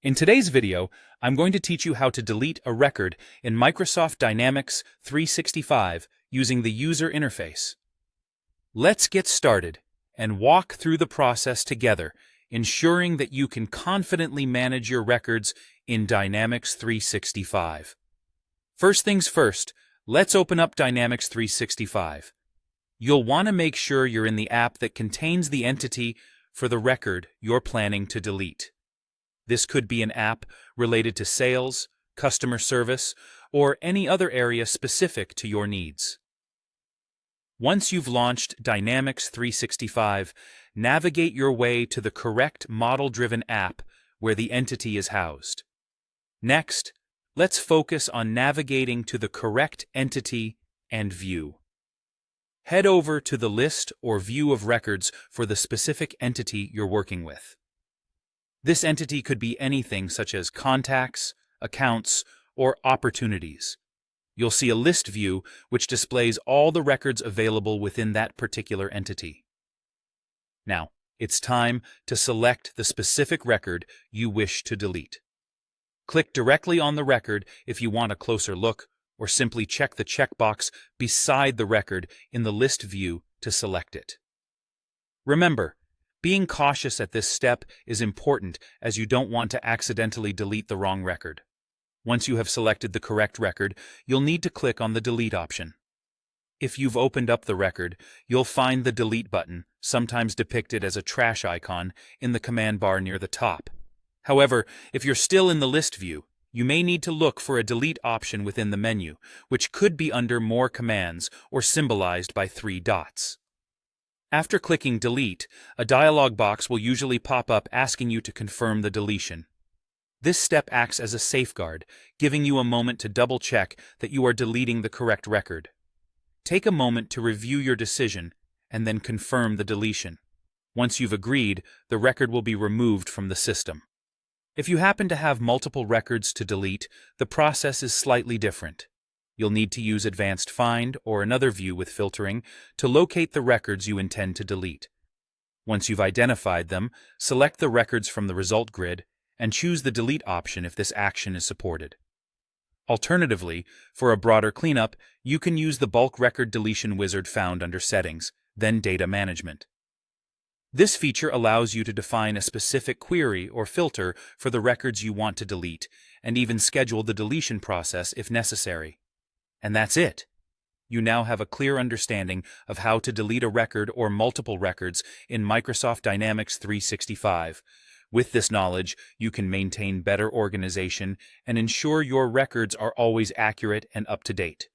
In today's video, I'm going to teach you how to delete a record in Microsoft Dynamics 365 using the user interface. Let's get started and walk through the process together, ensuring that you can confidently manage your records in Dynamics 365. First things first, let's open up Dynamics 365. You'll want to make sure you're in the app that contains the entity for the record you're planning to delete. This could be an app related to sales, customer service, or any other area specific to your needs. Once you've launched Dynamics 365, navigate your way to the correct model-driven app where the entity is housed. Next, let's focus on navigating to the correct entity and view. Head over to the list or view of records for the specific entity you're working with. This entity could be anything such as contacts, accounts, or opportunities. You'll see a list view which displays all the records available within that particular entity. Now, it's time to select the specific record you wish to delete. Click directly on the record if you want a closer look, or simply check the checkbox beside the record in the list view to select it. Remember, being cautious at this step is important as you don't want to accidentally delete the wrong record. Once you have selected the correct record, you'll need to click on the Delete option. If you've opened up the record, you'll find the Delete button, sometimes depicted as a trash icon, in the command bar near the top. However, if you're still in the list view, you may need to look for a Delete option within the menu, which could be under More Commands or symbolized by 3 dots. After clicking Delete, a dialog box will usually pop up asking you to confirm the deletion. This step acts as a safeguard, giving you a moment to double-check that you are deleting the correct record. Take a moment to review your decision and then confirm the deletion. Once you've agreed, the record will be removed from the system. If you happen to have multiple records to delete, the process is slightly different. You'll need to use Advanced Find or another view with filtering to locate the records you intend to delete. Once you've identified them, select the records from the result grid and choose the Delete option if this action is supported. Alternatively, for a broader cleanup, you can use the Bulk Record Deletion wizard found under Settings, then Data Management. This feature allows you to define a specific query or filter for the records you want to delete, and even schedule the deletion process if necessary. And that's it. You now have a clear understanding of how to delete a record or multiple records in Microsoft Dynamics 365. With this knowledge, you can maintain better organization and ensure your records are always accurate and up to date.